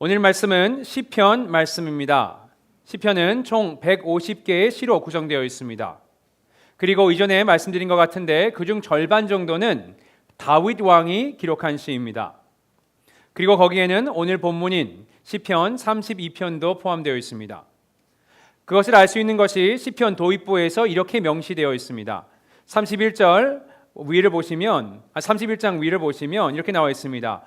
오늘 말씀은 시편 말씀입니다. 시편은 총 150개의 시로 구성되어 있습니다. 그리고 이전에 말씀드린 것 같은데 그중 절반 정도는 다윗 왕이 기록한 시입니다. 그리고 거기에는 오늘 본문인 시편 32편도 포함되어 있습니다. 그것을 알 수 있는 것이 시편 도입부에서 이렇게 명시되어 있습니다. 31장 위를 보시면 이렇게 나와 있습니다.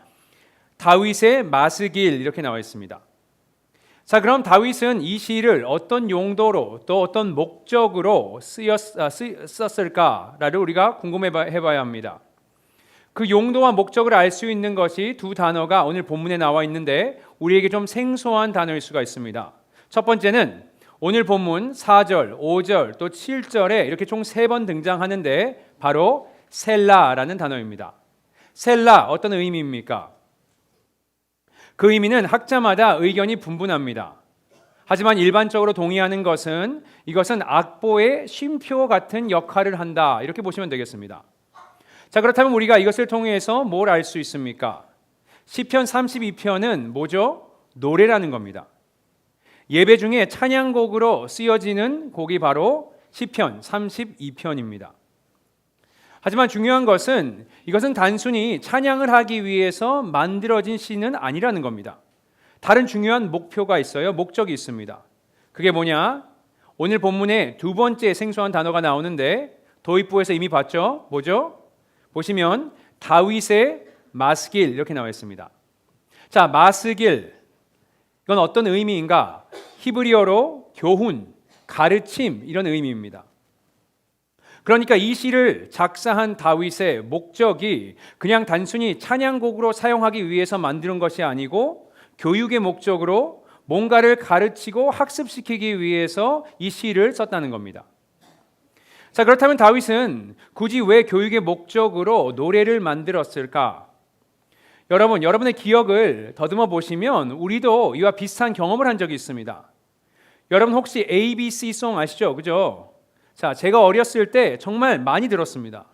다윗의 마스길 이렇게 나와 있습니다. 자, 그럼 다윗은 이 시를 어떤 용도로 또 어떤 목적으로 썼을까를 우리가 궁금해봐야 합니다. 그 용도와 목적을 알 수 있는 것이 두 단어가 오늘 본문에 나와 있는데 우리에게 좀 생소한 단어일 수가 있습니다. 첫 번째는 오늘 본문 4절, 5절 또 7절에 이렇게 총 3번 등장하는데 바로 셀라라는 단어입니다. 셀라 어떤 의미입니까? 그 의미는 학자마다 의견이 분분합니다. 하지만 일반적으로 동의하는 것은 이것은 악보의 쉼표 같은 역할을 한다 이렇게 보시면 되겠습니다. 자, 그렇다면 우리가 이것을 통해서 뭘 알 수 있습니까? 시편 32편은 뭐죠? 노래라는 겁니다. 예배 중에 찬양곡으로 쓰여지는 곡이 바로 시편 32편입니다. 하지만 중요한 것은 이것은 단순히 찬양을 하기 위해서 만들어진 시는 아니라는 겁니다. 다른 중요한 목표가 있어요. 목적이 있습니다. 그게 뭐냐? 오늘 본문에 두 번째 생소한 단어가 나오는데 도입부에서 이미 봤죠? 뭐죠? 보시면 다윗의 마스길 이렇게 나와 있습니다. 자, 마스길 이건 어떤 의미인가? 히브리어로 교훈, 가르침 이런 의미입니다. 그러니까 이 시를 작사한 다윗의 목적이 그냥 단순히 찬양곡으로 사용하기 위해서 만드는 것이 아니고 교육의 목적으로 뭔가를 가르치고 학습시키기 위해서 이 시를 썼다는 겁니다. 자, 그렇다면 다윗은 굳이 왜 교육의 목적으로 노래를 만들었을까? 여러분의 기억을 더듬어 보시면 우리도 이와 비슷한 경험을 한 적이 있습니다. 여러분 혹시 ABC송 아시죠? 그죠? 자, 제가 어렸을 때 정말 많이 들었습니다.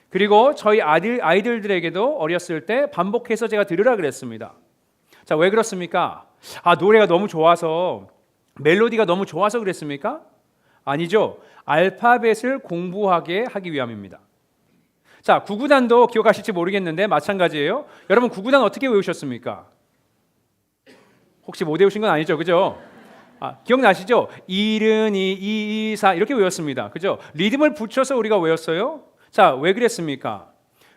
그리고 저희 아이들에게도 어렸을 때 반복해서 제가 들으라 그랬습니다. 자, 왜 그렇습니까? 노래가 너무 좋아서, 멜로디가 너무 좋아서 그랬습니까? 아니죠. 알파벳을 공부하게 하기 위함입니다. 자, 구구단도 기억하실지 모르겠는데 마찬가지예요. 여러분 구구단 어떻게 외우셨습니까? 혹시 못 외우신 건 아니죠, 그죠? 기억나시죠? 1은 2, 2, 4 이렇게 외웠습니다. 그죠? 리듬을 붙여서 우리가 외웠어요. 자, 왜 그랬습니까?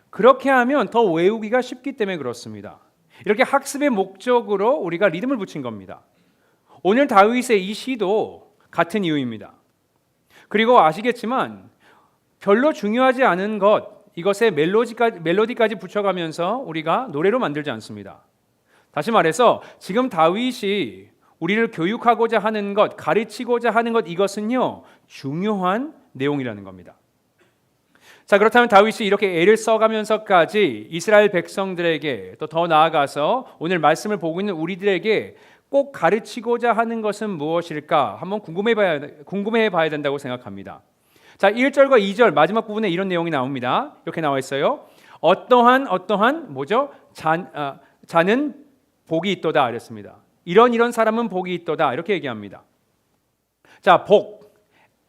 그렇게 하면 더 외우기가 쉽기 때문에 그렇습니다. 이렇게 학습의 목적으로 우리가 리듬을 붙인 겁니다. 오늘 다윗의 이 시도 같은 이유입니다. 그리고 아시겠지만 별로 중요하지 않은 이것에 멜로디까지 붙여가면서 우리가 노래로 만들지 않습니다. 다시 말해서 지금 다윗이 우리를 교육하고자 하는 것, 가르치고자 하는 것 이것은요 중요한 내용이라는 겁니다. 자, 그렇다면 다윗이 이렇게 애를 써가면서까지 이스라엘 백성들에게 또 더 나아가서 오늘 말씀을 보고 있는 우리들에게 꼭 가르치고자 하는 것은 무엇일까 한번 궁금해 봐야 된다고 생각합니다. 자, 1절과 2절 마지막 부분에 이런 내용이 나옵니다. 이렇게 나와 있어요. 어떠한 뭐죠? 자는 복이 있도다 그랬습니다. 이런 사람은 복이 있도다 이렇게 얘기합니다. 자, 복,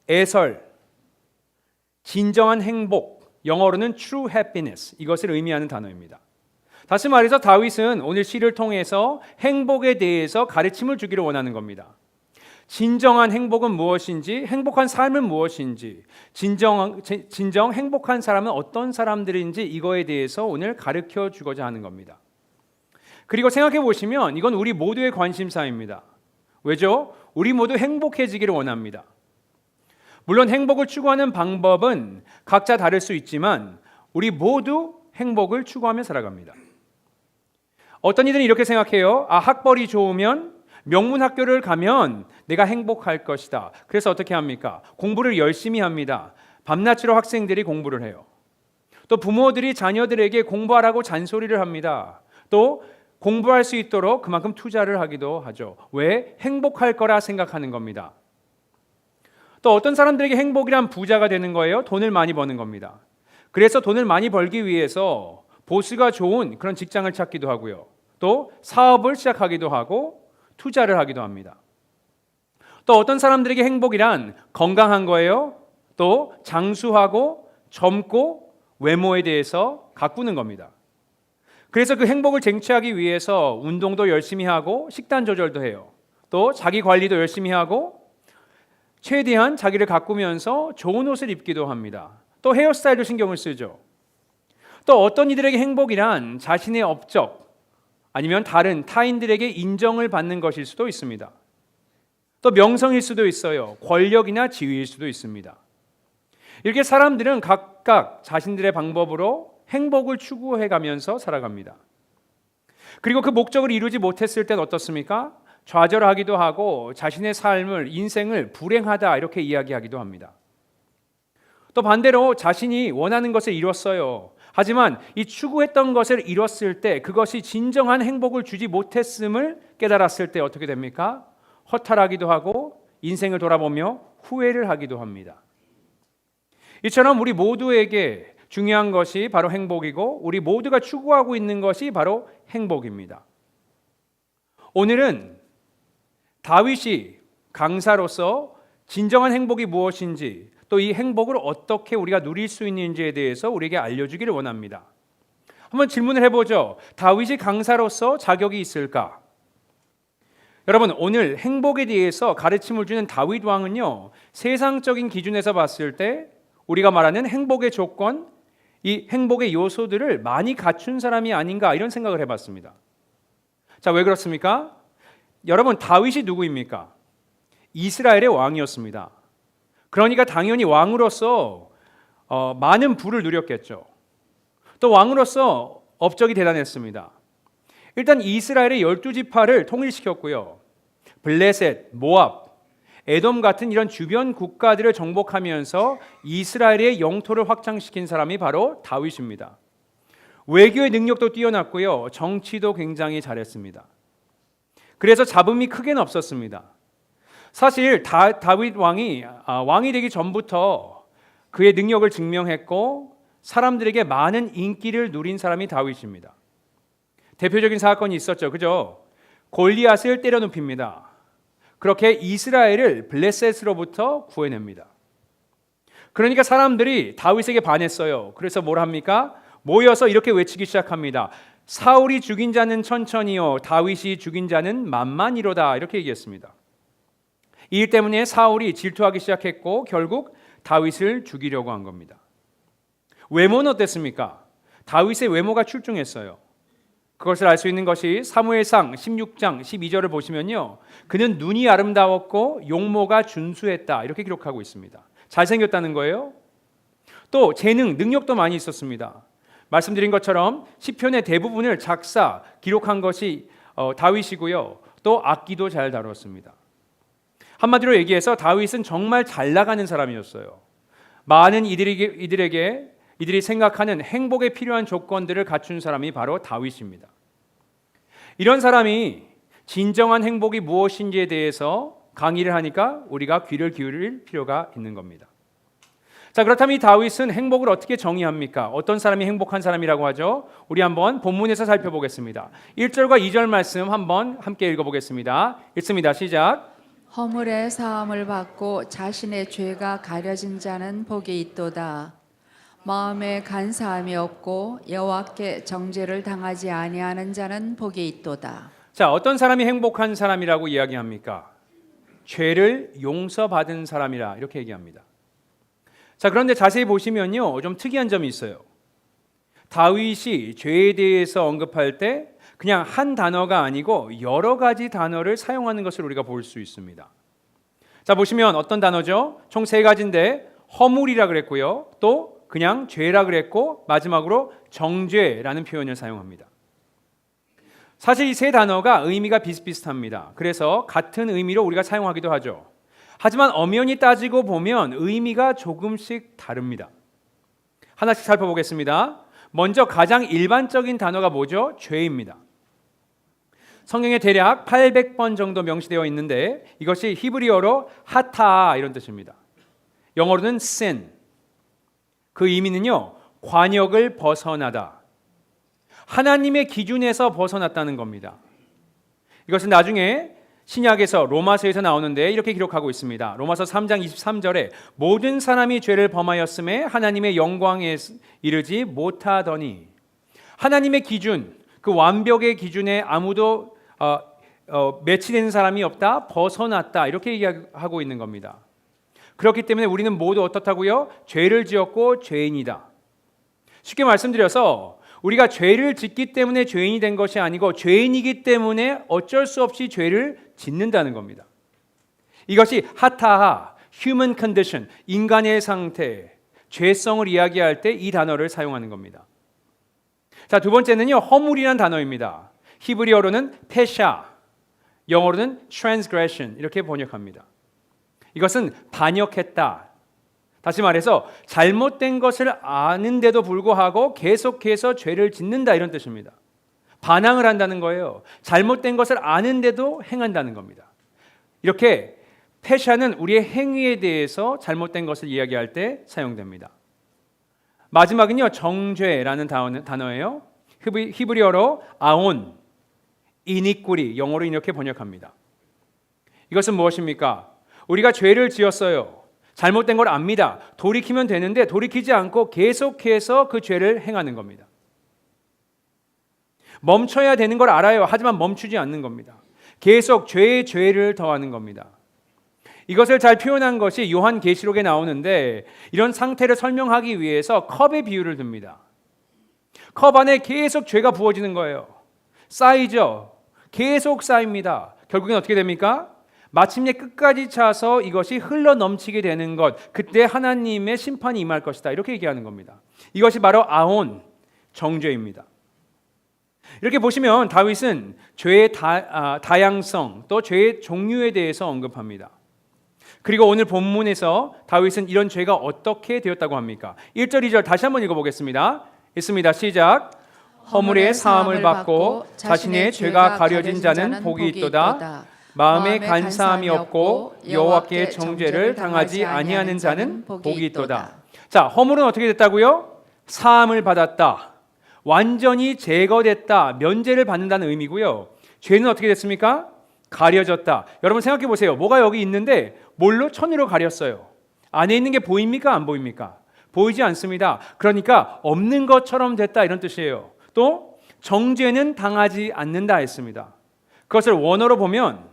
애설, 진정한 행복, 영어로는 true happiness 이것을 의미하는 단어입니다. 다시 말해서 다윗은 오늘 시를 통해서 행복에 대해서 가르침을 주기를 원하는 겁니다. 진정한 행복은 무엇인지, 행복한 삶은 무엇인지, 진정 행복한 사람은 어떤 사람들인지 이거에 대해서 오늘 가르쳐 주고자 하는 겁니다. 그리고 생각해 보시면 이건 우리 모두의 관심사입니다. 왜죠? 우리 모두 행복해지기를 원합니다. 물론 행복을 추구하는 방법은 각자 다를 수 있지만 우리 모두 행복을 추구하며 살아갑니다. 어떤 이들은 이렇게 생각해요. 학벌이 좋으면 명문학교를 가면 내가 행복할 것이다. 그래서 어떻게 합니까? 공부를 열심히 합니다. 밤낮으로 학생들이 공부를 해요. 또 부모들이 자녀들에게 공부하라고 잔소리를 합니다. 또 공부할 수 있도록 그만큼 투자를 하기도 하죠. 왜? 행복할 거라 생각하는 겁니다. 또 어떤 사람들에게 행복이란 부자가 되는 거예요. 돈을 많이 버는 겁니다. 그래서 돈을 많이 벌기 위해서 보스가 좋은 그런 직장을 찾기도 하고요. 또 사업을 시작하기도 하고 투자를 하기도 합니다. 또 어떤 사람들에게 행복이란 건강한 거예요. 또 장수하고 젊고 외모에 대해서 가꾸는 겁니다. 그래서 그 행복을 쟁취하기 위해서 운동도 열심히 하고 식단 조절도 해요. 또 자기 관리도 열심히 하고 최대한 자기를 가꾸면서 좋은 옷을 입기도 합니다. 또 헤어스타일도 신경을 쓰죠. 또 어떤 이들에게 행복이란 자신의 업적 아니면 다른 타인들에게 인정을 받는 것일 수도 있습니다. 또 명성일 수도 있어요. 권력이나 지위일 수도 있습니다. 이렇게 사람들은 각각 자신들의 방법으로 행복을 추구해 가면서 살아갑니다. 그리고 그 목적을 이루지 못했을 땐 어떻습니까? 좌절하기도 하고 자신의 삶을, 인생을 불행하다 이렇게 이야기하기도 합니다. 또 반대로 자신이 원하는 것을 이뤘어요. 하지만 이 추구했던 것을 이뤘을 때 그것이 진정한 행복을 주지 못했음을 깨달았을 때 어떻게 됩니까? 허탈하기도 하고 인생을 돌아보며 후회를 하기도 합니다. 이처럼 우리 모두에게 중요한 것이 바로 행복이고 우리 모두가 추구하고 있는 것이 바로 행복입니다. 오늘은 다윗이 강사로서 진정한 행복이 무엇인지 또 이 행복을 어떻게 우리가 누릴 수 있는지에 대해서 우리에게 알려주기를 원합니다. 한번 질문을 해보죠. 다윗이 강사로서 자격이 있을까? 여러분, 오늘 행복에 대해서 가르침을 주는 다윗 왕은요, 세상적인 기준에서 봤을 때 우리가 말하는 행복의 조건, 이 행복의 요소들을 많이 갖춘 사람이 아닌가 이런 생각을 해봤습니다. 자, 왜 그렇습니까? 여러분, 다윗이 누구입니까? 이스라엘의 왕이었습니다. 그러니까 당연히 왕으로서 많은 부를 누렸겠죠. 또 왕으로서 업적이 대단했습니다. 일단 이스라엘의 12지파를 통일시켰고요. 블레셋, 모압, 에돔 같은 이런 주변 국가들을 정복하면서 이스라엘의 영토를 확장시킨 사람이 바로 다윗입니다. 외교의 능력도 뛰어났고요. 정치도 굉장히 잘했습니다. 그래서 잡음이 크게는 없었습니다. 사실 다윗 왕이 되기 전부터 그의 능력을 증명했고 사람들에게 많은 인기를 누린 사람이 다윗입니다. 대표적인 사건이 있었죠. 그죠? 골리앗을 때려눕힙니다. 그렇게 이스라엘을 블레셋으로부터 구해냅니다. 그러니까 사람들이 다윗에게 반했어요. 그래서 뭘 합니까? 모여서 이렇게 외치기 시작합니다. 사울이 죽인 자는 천천히요, 다윗이 죽인 자는 만만이로다. 이렇게 얘기했습니다. 이 일 때문에 사울이 질투하기 시작했고 결국 다윗을 죽이려고 한 겁니다. 외모는 어땠습니까? 다윗의 외모가 출중했어요. 그것을 알 수 있는 것이 사무엘상 16장 12절을 보시면요, 그는 눈이 아름다웠고 용모가 준수했다 이렇게 기록하고 있습니다. 잘생겼다는 거예요. 또 재능, 능력도 많이 있었습니다. 말씀드린 것처럼 시편의 대부분을 작사, 기록한 것이 다윗이고요. 또 악기도 잘 다뤘습니다. 한마디로 얘기해서 다윗은 정말 잘 나가는 사람이었어요. 많은 이들이 생각하는 행복에 필요한 조건들을 갖춘 사람이 바로 다윗입니다. 이런 사람이 진정한 행복이 무엇인지에 대해서 강의를 하니까 우리가 귀를 기울일 필요가 있는 겁니다. 자, 그렇다면 이 다윗은 행복을 어떻게 정의합니까? 어떤 사람이 행복한 사람이라고 하죠? 우리 한번 본문에서 살펴보겠습니다. 1절과 2절 말씀 한번 함께 읽어보겠습니다. 읽습니다. 시작. 허물의 사함을 받고 자신의 죄가 가려진 자는 복이 있도다. 마음에 간사함이 없고 여호와께 정죄를 당하지 아니하는 자는 복이 있도다. 자, 어떤 사람이 행복한 사람이라고 이야기합니까? 죄를 용서받은 사람이라 이렇게 얘기합니다. 자, 그런데 자세히 보시면요, 좀 특이한 점이 있어요. 다윗이 죄에 대해서 언급할 때 그냥 한 단어가 아니고 여러 가지 단어를 사용하는 것을 우리가 볼 수 있습니다. 자, 보시면 어떤 단어죠? 총 3가지인데 허물이라 그랬고요. 또 그냥 죄라 그랬고 마지막으로 정죄라는 표현을 사용합니다. 사실 이 3단어가 의미가 비슷비슷합니다. 그래서 같은 의미로 우리가 사용하기도 하죠. 하지만 엄연히 따지고 보면 의미가 조금씩 다릅니다. 하나씩 살펴보겠습니다. 먼저 가장 일반적인 단어가 뭐죠? 죄입니다. 성경에 대략 800번 정도 명시되어 있는데 이것이 히브리어로 하타 이런 뜻입니다. 영어로는 sin. 그 의미는요, 관역을 벗어나다. 하나님의 기준에서 벗어났다는 겁니다. 이것은 나중에 신약에서 로마서에서 나오는데 이렇게 기록하고 있습니다. 로마서 3장 23절에 모든 사람이 죄를 범하였음에 하나님의 영광에 이르지 못하더니, 하나님의 기준, 그 완벽의 기준에 아무도 매치되는 사람이 없다, 벗어났다, 이렇게 얘기하고 있는 겁니다. 그렇기 때문에 우리는 모두 어떻다고요? 죄를 지었고 죄인이다. 쉽게 말씀드려서 우리가 죄를 짓기 때문에 죄인이 된 것이 아니고 죄인이기 때문에 어쩔 수 없이 죄를 짓는다는 겁니다. 이것이 하타하, human condition, 인간의 상태, 죄성을 이야기할 때 이 단어를 사용하는 겁니다. 자, 두 번째는요, 허물이라는 단어입니다. 히브리어로는 페샤, 영어로는 transgression 이렇게 번역합니다. 이것은 반역했다. 다시 말해서 잘못된 것을 아는데도 불구하고 계속해서 죄를 짓는다, 이런 뜻입니다. 반항을 한다는 거예요. 잘못된 것을 아는데도 행한다는 겁니다. 이렇게 페샤는 우리의 행위에 대해서 잘못된 것을 이야기할 때 사용됩니다. 마지막은요, 정죄라는 단어예요. 히브리어로 아온, 이니꾸리, 영어로 이렇게 번역합니다. 이것은 무엇입니까? 우리가 죄를 지었어요. 잘못된 걸 압니다. 돌이키면 되는데 돌이키지 않고 계속해서 그 죄를 행하는 겁니다. 멈춰야 되는 걸 알아요. 하지만 멈추지 않는 겁니다. 계속 죄에 죄를 더하는 겁니다. 이것을 잘 표현한 것이 요한계시록에 나오는데, 이런 상태를 설명하기 위해서 컵의 비유를 듭니다. 컵 안에 계속 죄가 부어지는 거예요. 쌓이죠. 계속 쌓입니다. 결국엔 어떻게 됩니까? 마침내 끝까지 차서 이것이 흘러 넘치게 되는 것, 그때 하나님의 심판이 임할 것이다, 이렇게 얘기하는 겁니다. 이것이 바로 아온, 정죄입니다. 이렇게 보시면 다윗은 죄의 다양성, 또 죄의 종류에 대해서 언급합니다. 그리고 오늘 본문에서 다윗은 이런 죄가 어떻게 되었다고 합니까? 1절, 2절 다시 한번 읽어보겠습니다. 있습니다. 시작. 허물의 사함을 받고 자신의 죄가 가려진 자는 복이 있도다. 마음에 간사함이 없고 여호와께 정죄를 당하지 아니하는 자는 복이 있도다. 자, 허물은 어떻게 됐다고요? 사함을 받았다. 완전히 제거됐다. 면제를 받는다는 의미고요. 죄는 어떻게 됐습니까? 가려졌다. 여러분 생각해 보세요. 뭐가 여기 있는데 뭘로? 천으로 가렸어요. 안에 있는 게 보입니까? 안 보입니까? 보이지 않습니다. 그러니까 없는 것처럼 됐다, 이런 뜻이에요. 또 정죄는 당하지 않는다 했습니다. 그것을 원어로 보면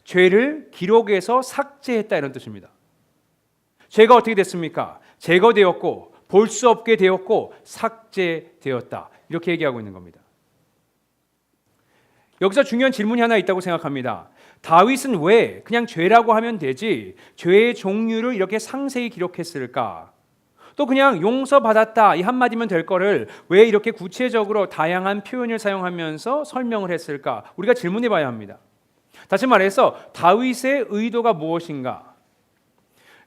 죄를 기록에서 삭제했다, 이런 뜻입니다. 죄가 어떻게 됐습니까? 제거되었고 볼 수 없게 되었고 삭제되었다, 이렇게 얘기하고 있는 겁니다. 여기서 중요한 질문이 하나 있다고 생각합니다. 다윗은 왜 그냥 죄라고 하면 되지 죄의 종류를 이렇게 상세히 기록했을까? 또 그냥 용서받았다 이 한마디면 될 거를 왜 이렇게 구체적으로 다양한 표현을 사용하면서 설명을 했을까? 우리가 질문해 봐야 합니다. 다시 말해서 다윗의 의도가 무엇인가?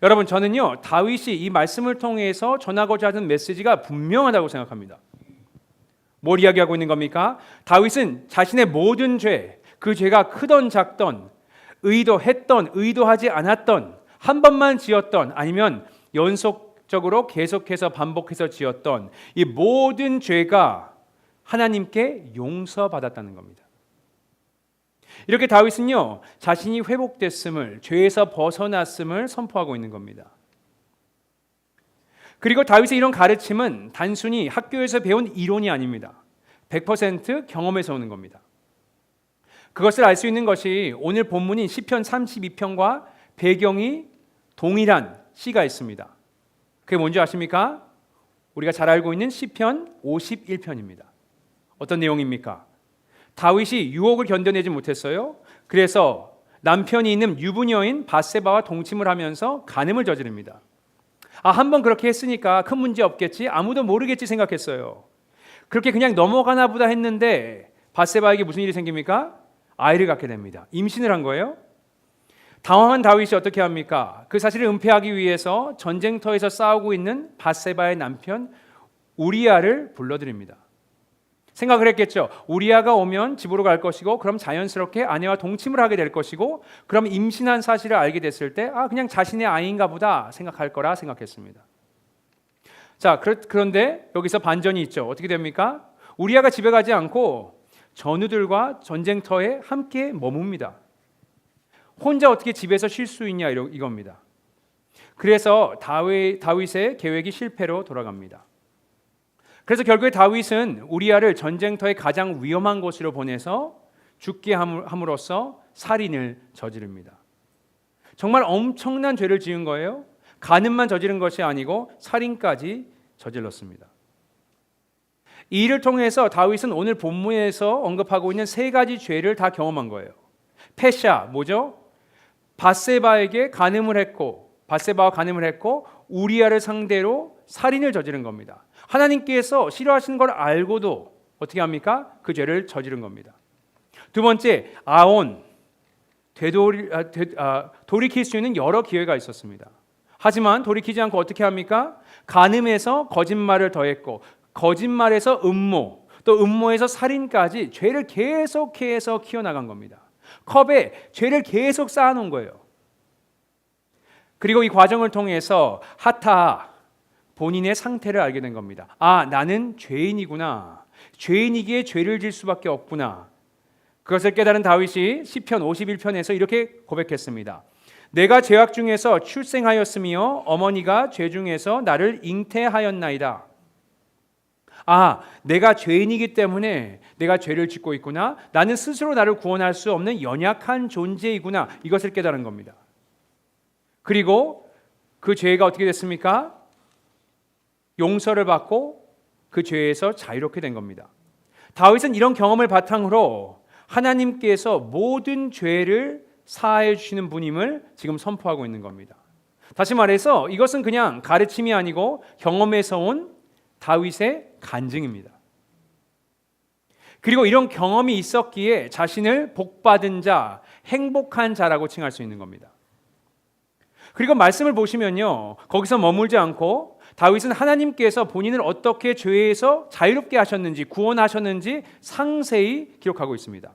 여러분, 저는요, 다윗이 이 말씀을 통해서 전하고자 하는 메시지가 분명하다고 생각합니다. 뭘 이야기하고 있는 겁니까? 다윗은 자신의 모든 죄, 그 죄가 크던 작던, 의도했던 의도하지 않았던, 한 번만 지었던 아니면 연속적으로 계속해서 반복해서 지었던 이 모든 죄가 하나님께 용서받았다는 겁니다. 이렇게 다윗은요, 자신이 회복됐음을, 죄에서 벗어났음을 선포하고 있는 겁니다. 그리고 다윗의 이런 가르침은 단순히 학교에서 배운 이론이 아닙니다. 100% 경험에서 오는 겁니다. 그것을 알 수 있는 것이 오늘 본문인 시편 32편과 배경이 동일한 시가 있습니다. 그게 뭔지 아십니까? 우리가 잘 알고 있는 시편 51편입니다. 어떤 내용입니까? 다윗이 유혹을 견뎌내지 못했어요. 그래서 남편이 있는 유부녀인 밧세바와 동침을 하면서 간음을 저지릅니다. 한번 그렇게 했으니까 큰 문제 없겠지, 아무도 모르겠지 생각했어요. 그렇게 그냥 넘어가나 보다 했는데 밧세바에게 무슨 일이 생깁니까? 아이를 갖게 됩니다. 임신을 한 거예요. 당황한 다윗이 어떻게 합니까? 그 사실을 은폐하기 위해서 전쟁터에서 싸우고 있는 밧세바의 남편 우리아를 불러들입니다. 생각을 했겠죠. 우리아가 오면 집으로 갈 것이고 그럼 자연스럽게 아내와 동침을 하게 될 것이고 그럼 임신한 사실을 알게 됐을 때 그냥 자신의 아이인가 보다 생각할 거라 생각했습니다. 자, 그런데 여기서 반전이 있죠. 어떻게 됩니까? 우리아가 집에 가지 않고 전우들과 전쟁터에 함께 머뭅니다. 혼자 어떻게 집에서 쉴 수 있냐 이겁니다. 그래서 다윗의 계획이 실패로 돌아갑니다. 그래서 결국에 다윗은 우리아를 전쟁터의 가장 위험한 곳으로 보내서 죽게 함으로써 살인을 저지릅니다. 정말 엄청난 죄를 지은 거예요. 간음만 저지른 것이 아니고 살인까지 저질렀습니다. 이 일을 통해서 다윗은 오늘 본문에서 언급하고 있는 세 가지 죄를 다 경험한 거예요. 패샤, 뭐죠? 바세바와 간음을 했고 우리아를 상대로 살인을 저지른 겁니다. 하나님께서 싫어하시는 걸 알고도 어떻게 합니까? 그 죄를 저지른 겁니다. 두 번째, 아온, 돌이킬 수 있는 여러 기회가 있었습니다. 하지만 돌이키지 않고 어떻게 합니까? 간음에서 거짓말을 더했고 거짓말에서 음모, 또 음모에서 살인까지 죄를 계속해서 키워나간 겁니다. 컵에 죄를 계속 쌓아놓은 거예요. 그리고 이 과정을 통해서 하타, 본인의 상태를 알게 된 겁니다. 아, 나는 죄인이구나. 죄인이기에 죄를 질 수밖에 없구나. 그것을 깨달은 다윗이 시편 51편에서 이렇게 고백했습니다. 내가 죄악 중에서 출생하였으며 어머니가 죄 중에서 나를 잉태하였나이다. 아, 내가 죄인이기 때문에 내가 죄를 짓고 있구나. 나는 스스로 나를 구원할 수 없는 연약한 존재이구나. 이것을 깨달은 겁니다. 그리고 그 죄가 어떻게 됐습니까? 용서를 받고 그 죄에서 자유롭게 된 겁니다. 다윗은 이런 경험을 바탕으로 하나님께서 모든 죄를 사하여 주시는 분임을 지금 선포하고 있는 겁니다. 다시 말해서 이것은 그냥 가르침이 아니고 경험에서 온 다윗의 간증입니다. 그리고 이런 경험이 있었기에 자신을 복받은 자, 행복한 자라고 칭할 수 있는 겁니다. 그리고 말씀을 보시면요, 거기서 머물지 않고 다윗은 하나님께서 본인을 어떻게 죄에서 자유롭게 하셨는지, 구원하셨는지 상세히 기록하고 있습니다.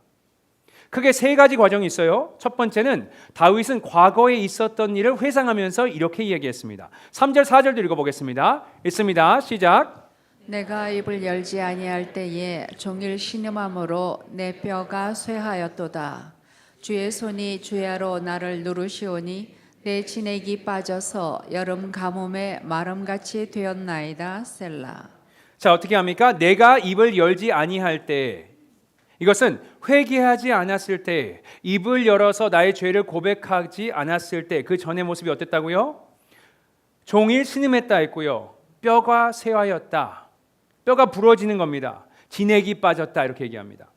크게 세 가지 과정이 있어요. 첫 번째는 다윗은 과거에 있었던 일을 회상하면서 이렇게 이야기했습니다. 3절 4절도 읽어보겠습니다. 읽습니다. 시작. 내가 입을 열지 아니할 때에 종일 신음함으로 내 뼈가 쇠하였도다. 주의 손이 주야로 나를 누르시오니 내 진액이 빠져서 여름 가뭄에 마름같이 되었나이다. 셀라. 자, 어떻게 합니까? 내가 입을 열지 아니할 때, 이것은 회개하지 않았을 때, 입을 열어서 나의 죄를 고백하지 않았을 때 그 전의 모습이 어땠다고요? 종일 신음했다 했고요. 뼈가 쇠하였다. 뼈가 부러지는 겁니다. 진액이 빠졌다 이렇게 얘기합니다.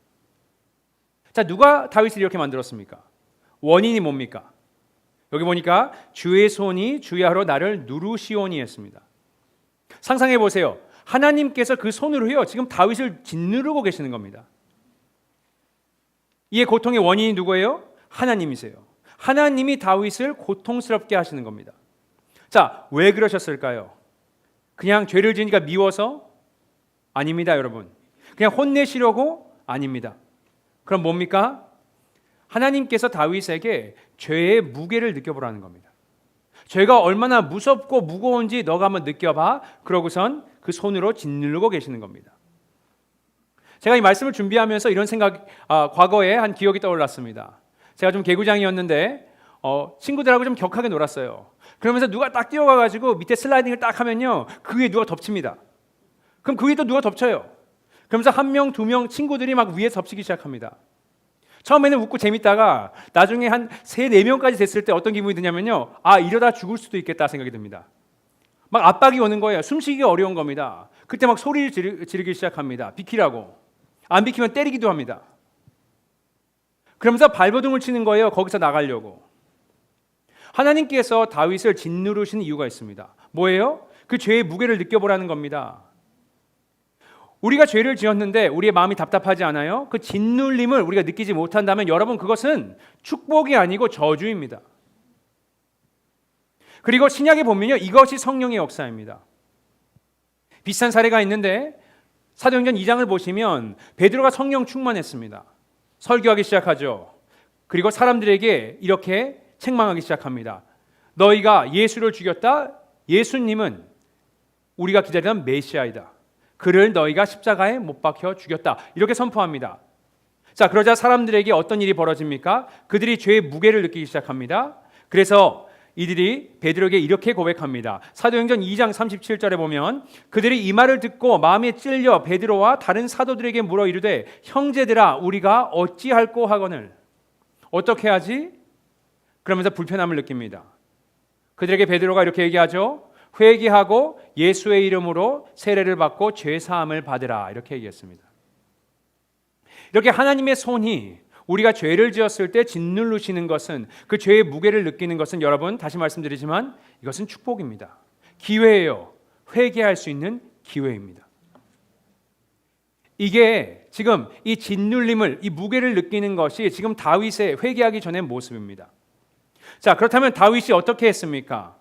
자, 누가 다윗을 이렇게 만들었습니까? 원인이 뭡니까? 여기 보니까 주의 손이 주야로 나를 누르시오니 했습니다. 상상해 보세요. 하나님께서 그 손으로요 지금 다윗을 짓누르고 계시는 겁니다. 이의 고통의 원인이 누구예요? 하나님이세요. 하나님이 다윗을 고통스럽게 하시는 겁니다. 자, 왜 그러셨을까요? 그냥 죄를 지으니까 미워서? 아닙니다, 여러분. 그냥 혼내시려고? 아닙니다. 그럼 뭡니까? 하나님께서 다윗에게 죄의 무게를 느껴보라는 겁니다. 죄가 얼마나 무섭고 무거운지 너가 한번 느껴봐. 그러고선 그 손으로 짓누르고 계시는 겁니다. 제가 이 말씀을 준비하면서 이런 생각, 과거에 한 기억이 떠올랐습니다. 제가 좀 개구장이었는데 친구들하고 좀 격하게 놀았어요. 그러면서 누가 딱 뛰어가가지고 밑에 슬라이딩을 딱 하면요, 그 위에 누가 덮칩니다. 그럼 그 위에 또 누가 덮쳐요. 그러면서 한 명, 두 명 친구들이 막 위에 덮치기 시작합니다. 처음에는 웃고 재밌다가 나중에 한 3, 4명까지 됐을 때 어떤 기분이 드냐면요, 아, 이러다 죽을 수도 있겠다 생각이 듭니다. 막 압박이 오는 거예요. 숨쉬기가 어려운 겁니다. 그때 막 소리를 지르기 시작합니다. 비키라고. 안 비키면 때리기도 합니다. 그러면서 발버둥을 치는 거예요. 거기서 나가려고. 하나님께서 다윗을 짓누르신 이유가 있습니다. 뭐예요? 그 죄의 무게를 느껴보라는 겁니다. 우리가 죄를 지었는데 우리의 마음이 답답하지 않아요? 그 짓눌림을 우리가 느끼지 못한다면 여러분, 그것은 축복이 아니고 저주입니다. 그리고 신약에 보면요, 이것이 성령의 역사입니다. 비슷한 사례가 있는데 사도행전 2장을 보시면 베드로가 성령 충만했습니다. 설교하기 시작하죠. 그리고 사람들에게 이렇게 책망하기 시작합니다. 너희가 예수를 죽였다. 예수님은 우리가 기다리던 메시아이다. 그를 너희가 십자가에 못 박혀 죽였다. 이렇게 선포합니다. 자, 그러자 사람들에게 어떤 일이 벌어집니까? 그들이 죄의 무게를 느끼기 시작합니다. 그래서 이들이 베드로에게 이렇게 고백합니다. 사도행전 2장 37절에 보면 그들이 이 말을 듣고 마음에 찔려 베드로와 다른 사도들에게 물어 이르되 형제들아 우리가 어찌할꼬 하거늘 어떻게 하지? 그러면서 불편함을 느낍니다. 그들에게 베드로가 이렇게 얘기하죠. 회개하고 예수의 이름으로 세례를 받고 죄 사함을 받으라 이렇게 얘기했습니다. 이렇게 하나님의 손이 우리가 죄를 지었을 때 짓누르시는 것은 그 죄의 무게를 느끼는 것은 여러분 다시 말씀드리지만 이것은 축복입니다. 기회예요. 회개할 수 있는 기회입니다. 이게 지금 이 짓눌림을 이 무게를 느끼는 것이 지금 다윗의 회개하기 전의 모습입니다. 자, 그렇다면 다윗이 어떻게 했습니까?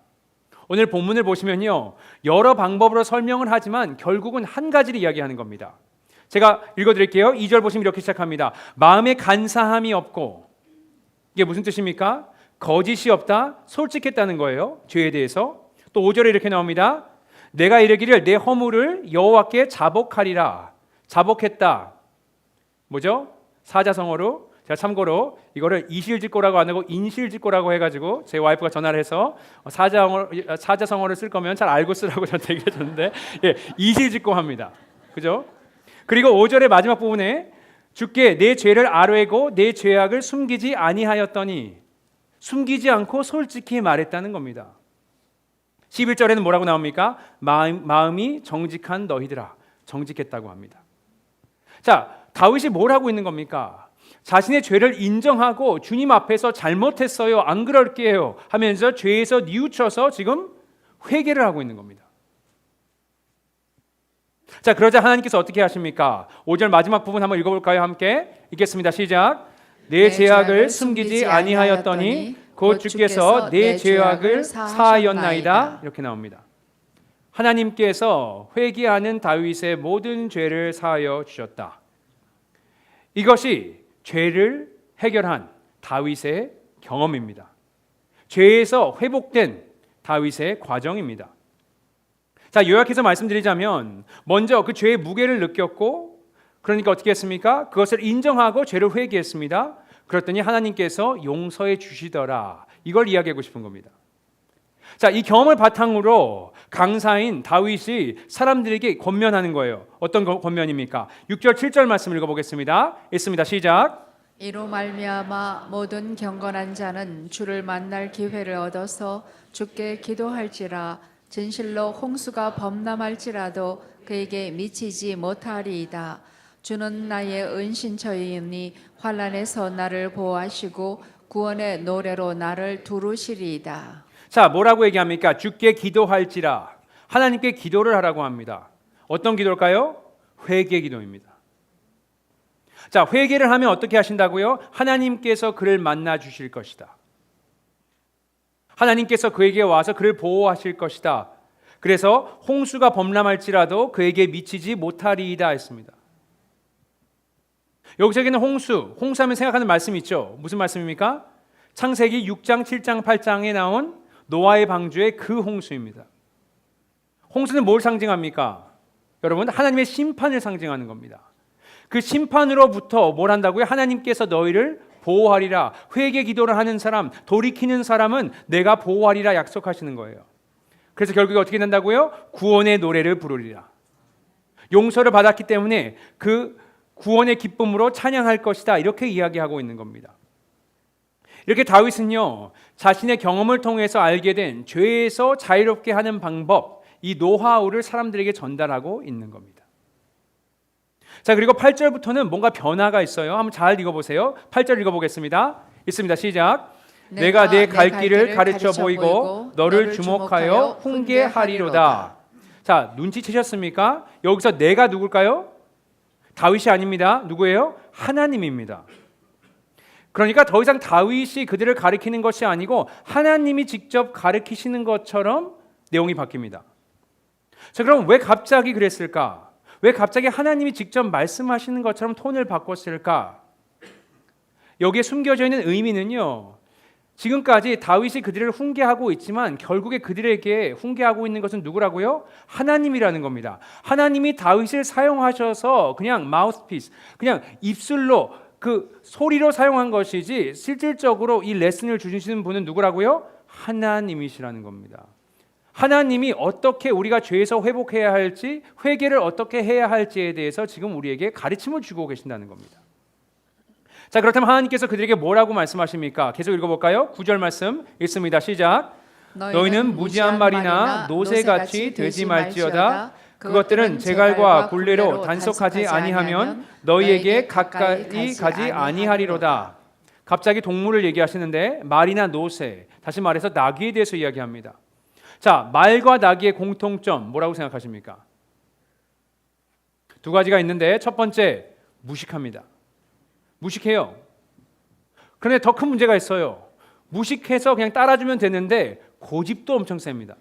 오늘 본문을 보시면요. 여러 방법으로 설명을 하지만 결국은 한 가지를 이야기하는 겁니다. 제가 읽어드릴게요. 2절 보시면 이렇게 시작합니다. 마음에 간사함이 없고 이게 무슨 뜻입니까? 거짓이 없다, 솔직했다는 거예요. 죄에 대해서. 또 5절에 이렇게 나옵니다. 내가 이르기를 내 허물을 여호와께 자복하리라. 자복했다. 뭐죠? 사자성어로. 제가 참고로 이거를 이실직고라고 안 하고 인실직고라고 해가지고 제 와이프가 전화를 해서 사자성어를 쓸 거면 잘 알고 쓰라고 저한테 얘기해 줬는데 이실직고 합니다. 그죠? 그리고 5절의 마지막 부분에 주께 내 죄를 아뢰고 내 죄악을 숨기지 아니하였더니 숨기지 않고 솔직히 말했다는 겁니다. 11절에는 뭐라고 나옵니까? 마음이 정직한 너희들아. 정직했다고 합니다. 자, 다윗이 뭘 하고 있는 겁니까? 자신의 죄를 인정하고 주님 앞에서 잘못했어요. 안 그럴게요. 하면서 죄에서 뉘우쳐서 지금 회개를 하고 있는 겁니다. 자, 그러자 하나님께서 어떻게 하십니까? 5절 마지막 부분 한번 읽어볼까요? 함께 읽겠습니다. 시작. 내 죄악을 숨기지 아니하였더니 곧 주께서 내 죄악을 사하였나이다. 이렇게 나옵니다. 하나님께서 회개하는 다윗의 모든 죄를 사하여 주셨다. 이것이 죄를 해결한 다윗의 경험입니다. 죄에서 회복된 다윗의 과정입니다. 자, 요약해서 말씀드리자면 먼저 그 죄의 무게를 느꼈고 그러니까 어떻게 했습니까? 그것을 인정하고 죄를 회개했습니다. 그랬더니 하나님께서 용서해 주시더라. 이걸 이야기하고 싶은 겁니다. 자, 이 경험을 바탕으로 강사인 다윗이 사람들에게 권면하는 거예요. 어떤 권면입니까? 6절 7절 말씀을 읽어보겠습니다. 읽습니다. 시작. 이로 말미암아 모든 경건한 자는 주를 만날 기회를 얻어서 주께 기도할지라 진실로 홍수가 범람할지라도 그에게 미치지 못하리이다. 주는 나의 은신처이니 환난에서 나를 보호하시고 구원의 노래로 나를 두루시리이다. 자, 뭐라고 얘기합니까? 주께 기도할지라. 하나님께 기도를 하라고 합니다. 어떤 기도일까요? 회개 기도입니다. 자, 회개를 하면 어떻게 하신다고요? 하나님께서 그를 만나 주실 것이다. 하나님께서 그에게 와서 그를 보호하실 것이다. 그래서 홍수가 범람할지라도 그에게 미치지 못하리이다 했습니다. 여기서는 홍수하면 생각하는 말씀이 있죠. 무슨 말씀입니까? 창세기 6장, 7장, 8장에 나온 노아의 방주의 그 홍수입니다. 홍수는 뭘 상징합니까? 여러분, 하나님의 심판을 상징하는 겁니다. 그 심판으로부터 뭘 한다고요? 하나님께서 너희를 보호하리라. 회개 기도를 하는 사람, 돌이키는 사람은 내가 보호하리라 약속하시는 거예요. 그래서 결국에 어떻게 된다고요? 구원의 노래를 부르리라. 용서를 받았기 때문에 그 구원의 기쁨으로 찬양할 것이다. 이렇게 이야기하고 있는 겁니다. 이렇게 다윗은요, 자신의 경험을 통해서 알게 된 죄에서 자유롭게 하는 방법, 이 노하우를 사람들에게 전달하고 있는 겁니다. 자, 그리고 8절부터는 뭔가 변화가 있어요. 한번 잘 읽어보세요. 8절 읽어보겠습니다. 있습니다. 시작. 내가 내 갈 길을 가르쳐 보이고 너를 주목하여 훈계하리로다. 자, 눈치채셨습니까? 여기서 내가 누굴까요? 다윗이 아닙니다. 누구예요? 하나님입니다. 그러니까 더 이상 다윗이 그들을 가르치는 것이 아니고 하나님이 직접 가르치시는 것처럼 내용이 바뀝니다. 자, 그럼 왜 갑자기 그랬을까? 왜 갑자기 하나님이 직접 말씀하시는 것처럼 톤을 바꿨을까? 여기에 숨겨져 있는 의미는요, 지금까지 다윗이 그들을 훈계하고 있지만 결국에 그들에게 훈계하고 있는 것은 누구라고요? 하나님이라는 겁니다. 하나님이 다윗을 사용하셔서 그냥 마우스피스, 그냥 입술로 그 소리로 사용한 것이지 실질적으로 이 레슨을 주시는 분은 누구라고요? 하나님이시라는 겁니다. 하나님이 어떻게 우리가 죄에서 회복해야 할지, 회개를 어떻게 해야 할지에 대해서 지금 우리에게 가르침을 주고 계신다는 겁니다. 자, 그렇다면 하나님께서 그들에게 뭐라고 말씀하십니까? 계속 읽어볼까요? 9절 말씀 읽습니다. 시작. 너희는 무지한 말이나 노새같이 되지 말지어다. 그것들은 제갈과 굴레로 단속하지 아니하면 너희에게 가까이 가지 아니하리로다. 갑자기 동물을 얘기하시는데 말이나 노새, 다시 말해서 나귀에 대해서 이야기합니다. 자, 말과 나귀의 공통점 뭐라고 생각하십니까? 두 가지가 있는데 첫 번째, 무식합니다. 무식해요. 그런데 더 큰 문제가 있어요. 무식해서 그냥 따라주면 되는데 고집도 엄청 셉니다.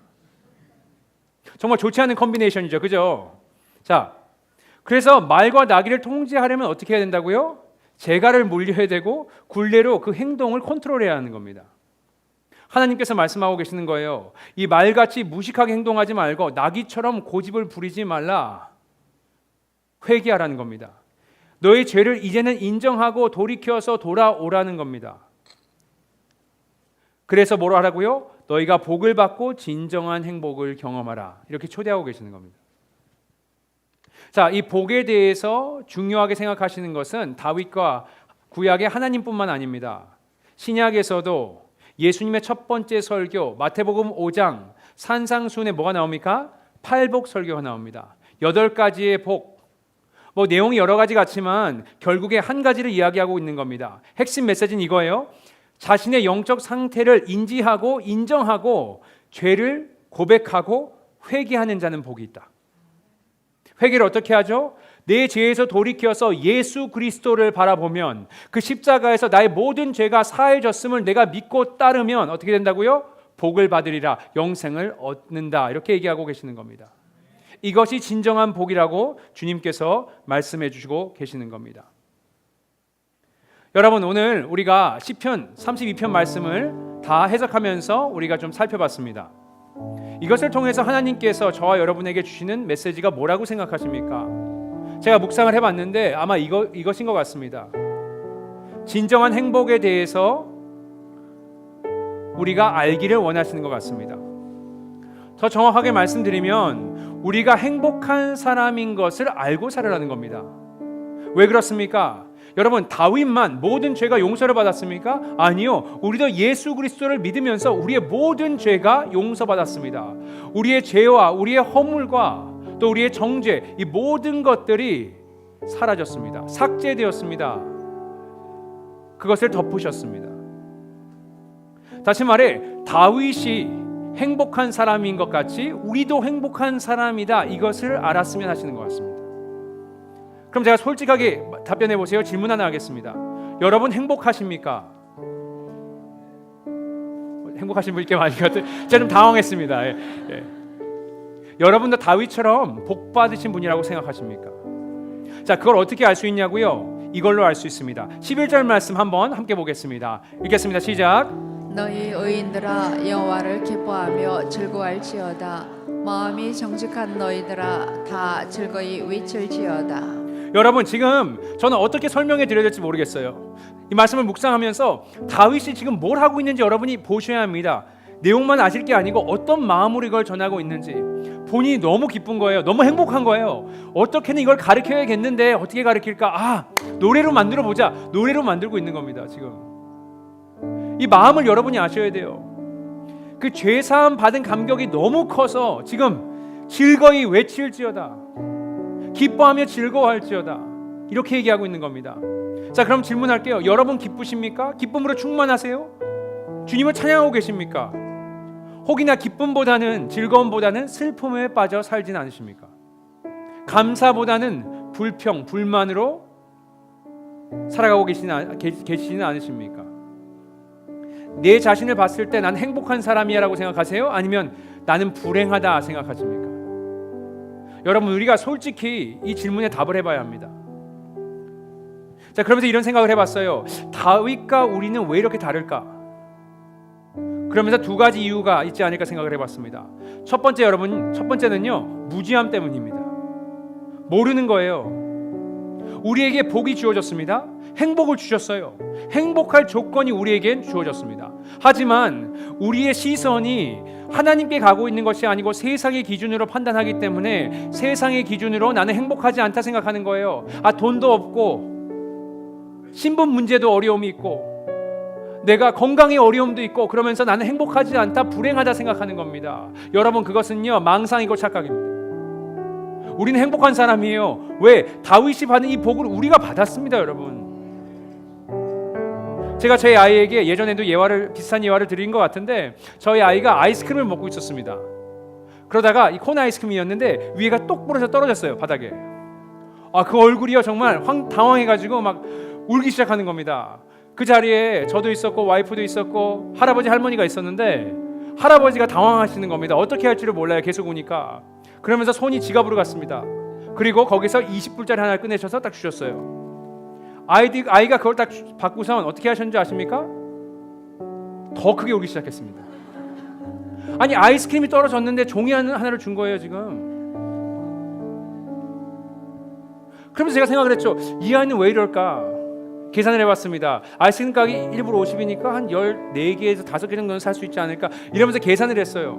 정말 좋지 않은 컨비네이션이죠. 그죠? 자, 그래서 말과 나귀를 통제하려면 어떻게 해야 된다고요? 재갈을 물려야 되고 굴레로 그 행동을 컨트롤해야 하는 겁니다. 하나님께서 말씀하고 계시는 거예요. 이 말같이 무식하게 행동하지 말고 나귀처럼 고집을 부리지 말라. 회개하라는 겁니다. 너의 죄를 이제는 인정하고 돌이켜서 돌아오라는 겁니다. 그래서 뭐로 하라고요? 너희가 복을 받고 진정한 행복을 경험하라. 이렇게 초대하고 계시는 겁니다. 자, 이 복에 대해서 중요하게 생각하시는 것은 다윗과 구약의 하나님뿐만 아닙니다. 신약에서도 예수님의 첫 번째 설교 마태복음 5장 산상수훈에 뭐가 나옵니까? 팔복 설교가 나옵니다. 8가지의 복. 뭐 내용이 여러 가지 같지만 결국에 한 가지를 이야기하고 있는 겁니다. 핵심 메시지는 이거예요. 자신의 영적 상태를 인지하고 인정하고 죄를 고백하고 회개하는 자는 복이 있다. 회개를 어떻게 하죠? 내 죄에서 돌이켜서 예수 그리스도를 바라보면 그 십자가에서 나의 모든 죄가 사해졌음을 내가 믿고 따르면 어떻게 된다고요? 복을 받으리라, 영생을 얻는다. 이렇게 얘기하고 계시는 겁니다. 이것이 진정한 복이라고 주님께서 말씀해 주시고 계시는 겁니다. 여러분, 오늘 우리가 시편 32편 말씀을 다 해석하면서 우리가 좀 살펴봤습니다. 이것을 통해서 하나님께서 저와 여러분에게 주시는 메시지가 뭐라고 생각하십니까? 제가 묵상을 해봤는데 아마 이것인 것 같습니다. 진정한 행복에 대해서 우리가 알기를 원하시는 것 같습니다. 더 정확하게 말씀드리면 우리가 행복한 사람인 것을 알고 살아라는 겁니다. 왜 그렇습니까? 여러분, 다윗만 모든 죄가 용서를 받았습니까? 아니요. 우리도 예수 그리스도를 믿으면서 우리의 모든 죄가 용서받았습니다. 우리의 죄와 우리의 허물과 또 우리의 정죄, 이 모든 것들이 사라졌습니다. 삭제되었습니다. 그것을 덮으셨습니다. 다시 말해, 다윗이 행복한 사람인 것 같이 우리도 행복한 사람이다, 이것을 알았으면 하시는 것 같습니다. 그럼 제가 솔직하게 답변해 보세요. 질문 하나 하겠습니다. 여러분 행복하십니까? 행복하신 분 이렇게 많이 같아요. 제가 좀 당황했습니다. 예. 여러분도 다윗처럼 복 받으신 분이라고 생각하십니까? 자, 그걸 어떻게 알 수 있냐고요? 이걸로 알 수 있습니다. 11절 말씀 한번 함께 보겠습니다. 읽겠습니다. 시작. 너희 의인들아 여호와를 기뻐하며 즐거워할지어다. 마음이 정직한 너희들아 다 즐거이 외칠지어다. 여러분, 지금 저는 어떻게 설명해 드려야 될지 모르겠어요. 이 말씀을 묵상하면서 다윗이 지금 뭘 하고 있는지 여러분이 보셔야 합니다. 내용만 아실 게 아니고 어떤 마음으로 이걸 전하고 있는지. 본인이 너무 기쁜 거예요. 너무 행복한 거예요. 어떻게는 이걸 가르쳐야겠는데 어떻게 가르칠까? 노래로 만들어 보자. 노래로 만들고 있는 겁니다. 지금 이 마음을 여러분이 아셔야 돼요. 그 죄사함 받은 감격이 너무 커서 지금 즐거이 외칠지어다, 기뻐하며 즐거워할지어다, 이렇게 얘기하고 있는 겁니다. 자, 그럼 질문할게요. 여러분 기쁘십니까? 기쁨으로 충만하세요? 주님을 찬양하고 계십니까? 혹이나 기쁨보다는, 즐거움보다는 슬픔에 빠져 살진 않으십니까? 감사보다는 불평, 불만으로 살아가고 계시지는 않으십니까? 내 자신을 봤을 때 난 행복한 사람이야 라고 생각하세요? 아니면 나는 불행하다 생각하십니까? 여러분, 우리가 솔직히 이 질문에 답을 해봐야 합니다. 자, 그러면서 이런 생각을 해봤어요. 다윗과 우리는 왜 이렇게 다를까? 그러면서 두 가지 이유가 있지 않을까 생각을 해봤습니다. 첫 번째는요, 무지함 때문입니다. 모르는 거예요. 우리에게 복이 주어졌습니다. 행복을 주셨어요. 행복할 조건이 우리에겐 주어졌습니다. 하지만 우리의 시선이 하나님께 가고 있는 것이 아니고 세상의 기준으로 판단하기 때문에 세상의 기준으로 나는 행복하지 않다 생각하는 거예요. 돈도 없고 신분 문제도 어려움이 있고 내가 건강에 어려움도 있고 그러면서 나는 행복하지 않다, 불행하다 생각하는 겁니다. 여러분, 그것은요 망상이고 착각입니다. 우리는 행복한 사람이에요. 왜? 다윗이 받은 이 복을 우리가 받았습니다, 여러분. 제가 저희 아이에게 예전에도 비슷한 예화를 드린 것 같은데, 저희 아이가 아이스크림을 먹고 있었습니다. 그러다가 이 콘 아이스크림이었는데 위에가 똑 부러져 떨어졌어요, 바닥에. 그 얼굴이요 정말 당황해가지고 막 울기 시작하는 겁니다. 그 자리에 저도 있었고 와이프도 있었고 할아버지 할머니가 있었는데 할아버지가 당황하시는 겁니다. 어떻게 할지를 몰라요, 계속 우니까. 그러면서 손이 지갑으로 갔습니다. 그리고 거기서 20불짜리 하나를 꺼내셔서 딱 주셨어요. 아이가 그걸 딱 받고선 어떻게 하셨는지 아십니까? 더 크게 울기 시작했습니다. 아니, 아이스크림이 떨어졌는데 종이 하나를 준 거예요 지금. 그러면서 제가 생각을 했죠. 이 아이는 왜 이럴까? 계산을 해봤습니다. 아이스크림 가격이 1불 50이니까 한 14개에서 5개 정도는 살 수 있지 않을까, 이러면서 계산을 했어요.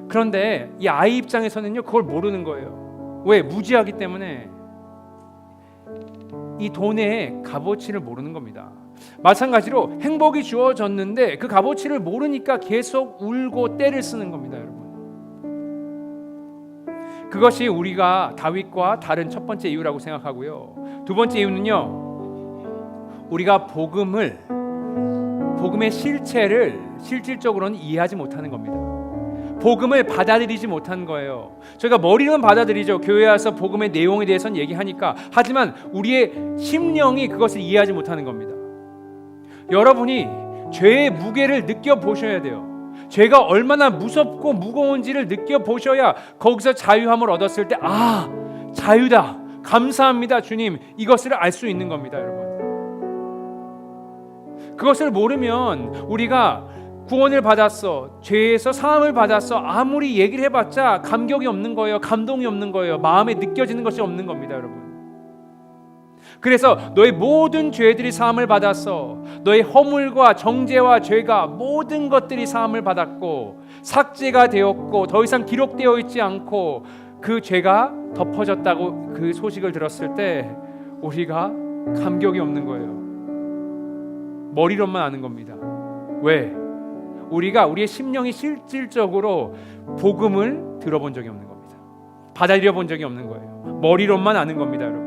그런데 이 아이 입장에서는요 그걸 모르는 거예요. 왜? 무지하기 때문에 이 돈의 값어치를 모르는 겁니다. 마찬가지로 행복이 주어졌는데 그 값어치를 모르니까 계속 울고 떼를 쓰는 겁니다, 여러분. 그것이 우리가 다윗과 다른 첫 번째 이유라고 생각하고요. 두 번째 이유는요, 우리가 복음의 실체를 실질적으로는 이해하지 못하는 겁니다. 복음을 받아들이지 못한 거예요. 저희가 머리로는 받아들이죠. 교회 와서 복음의 내용에 대해서는 얘기하니까. 하지만 우리의 심령이 그것을 이해하지 못하는 겁니다. 여러분이 죄의 무게를 느껴보셔야 돼요. 죄가 얼마나 무섭고 무거운지를 느껴보셔야 거기서 자유함을 얻었을 때 자유다, 감사합니다 주님, 이것을 알 수 있는 겁니다, 여러분. 그것을 모르면 우리가 구원을 받았어, 죄에서 사함을 받았어, 아무리 얘기를 해봤자 감격이 없는 거예요. 감동이 없는 거예요. 마음에 느껴지는 것이 없는 겁니다, 여러분. 그래서 너의 모든 죄들이 사함을 받았어, 너의 허물과 정죄와 죄가 모든 것들이 사함을 받았고 삭제가 되었고 더 이상 기록되어 있지 않고 그 죄가 덮어졌다고 그 소식을 들었을 때 우리가 감격이 없는 거예요. 머리로만 아는 겁니다. 왜? 우리가 우리의 심령이 실질적으로 복음을 들어본 적이 없는 겁니다. 받아들여 본 적이 없는 거예요. 머리로만 아는 겁니다, 여러분.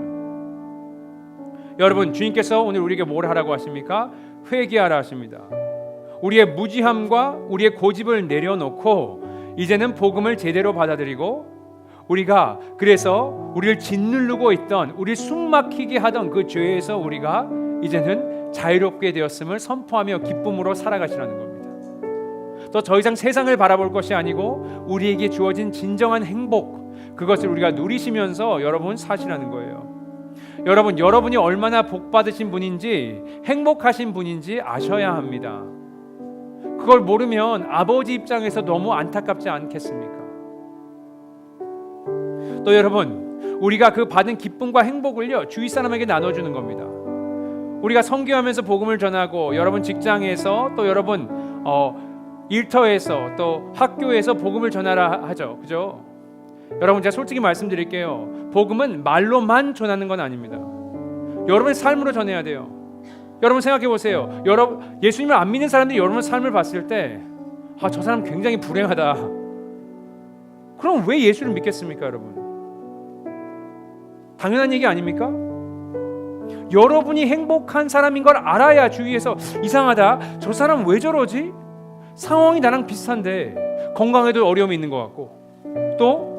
여러분, 주님께서 오늘 우리에게 뭘 하라고 하십니까? 회개하라 하십니다. 우리의 무지함과 우리의 고집을 내려놓고 이제는 복음을 제대로 받아들이고, 우리가 그래서 우리를 짓누르고 있던, 우리를 숨막히게 하던 그 죄에서 우리가 이제는 자유롭게 되었음을 선포하며 기쁨으로 살아가시라는 겁니다. 더 이상 세상을 바라볼 것이 아니고 우리에게 주어진 진정한 행복, 그것을 우리가 누리시면서 여러분 사시라는 거예요. 여러분이 얼마나 복 받으신 분인지, 행복하신 분인지 아셔야 합니다. 그걸 모르면 아버지 입장에서 너무 안타깝지 않겠습니까? 또 여러분, 우리가 그 받은 기쁨과 행복을요 주위 사람에게 나눠주는 겁니다. 우리가 선교하면서 복음을 전하고, 여러분 직장에서, 또 여러분 일터에서, 또 학교에서 복음을 전하라 하죠, 그죠? 여러분, 제가 솔직히 말씀드릴게요. 복음은 말로만 전하는 건 아닙니다. 여러분의 삶으로 전해야 돼요. 여러분 생각해 보세요. 예수님을 안 믿는 사람들이 여러분의 삶을 봤을 때 저 사람 굉장히 불행하다, 그럼 왜 예수를 믿겠습니까, 여러분? 당연한 얘기 아닙니까? 여러분이 행복한 사람인 걸 알아야 주위에서 이상하다, 저 사람 왜 저러지? 상황이 나랑 비슷한데 건강에도 어려움이 있는 것 같고, 또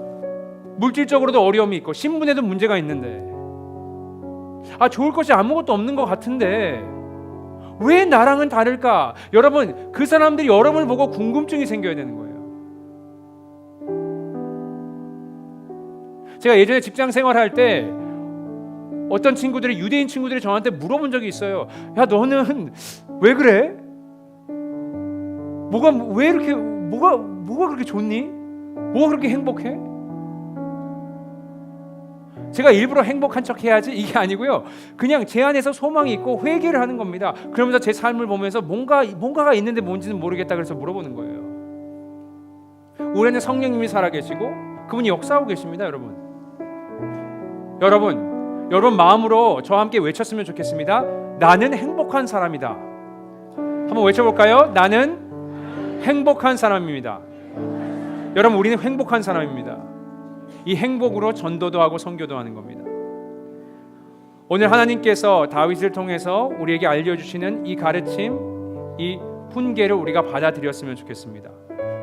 물질적으로도 어려움이 있고, 신분에도 문제가 있는데, 좋을 것이 아무것도 없는 것 같은데 왜 나랑은 다를까? 여러분, 그 사람들이 여러분을 보고 궁금증이 생겨야 되는 거예요. 제가 예전에 직장 생활할 때 어떤 친구들이, 유대인 친구들이 저한테 물어본 적이 있어요. 야, 너는 왜 그래? 뭐가 그렇게 좋니? 뭐가 그렇게 행복해? 제가 일부러 행복한 척 해야지 이게 아니고요. 그냥 제 안에서 소망이 있고 회개를 하는 겁니다. 그러면서 제 삶을 보면서 뭔가가 있는데 뭔지는 모르겠다 그래서 물어보는 거예요. 우리 안에 성령님이 살아계시고 그분이 역사하고 계십니다, 여러분. 여러분 마음으로 저와 함께 외쳤으면 좋겠습니다. 나는 행복한 사람이다. 한번 외쳐볼까요? 나는 행복한 사람입니다. 여러분, 우리는 행복한 사람입니다. 이 행복으로 전도도 하고 선교도 하는 겁니다. 오늘 하나님께서 다윗을 통해서 우리에게 알려주시는 이 가르침, 이 훈계를 우리가 받아들였으면 좋겠습니다.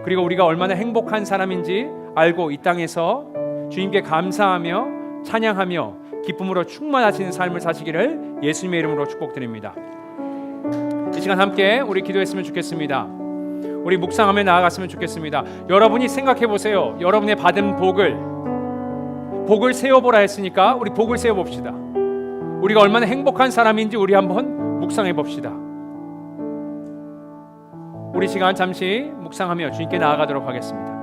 그리고 우리가 얼마나 행복한 사람인지 알고 이 땅에서 주님께 감사하며 찬양하며 기쁨으로 충만하시는 삶을 사시기를 예수님의 이름으로 축복드립니다. 이 시간 함께 우리 기도했으면 좋겠습니다. 우리 묵상하며 나아갔으면 좋겠습니다. 여러분이 생각해 보세요. 여러분의 받은 복을 세워보라 했으니까 우리 복을 세워봅시다. 우리가 얼마나 행복한 사람인지 우리 한번 묵상해 봅시다. 우리 시간 잠시 묵상하며 주님께 나아가도록 하겠습니다.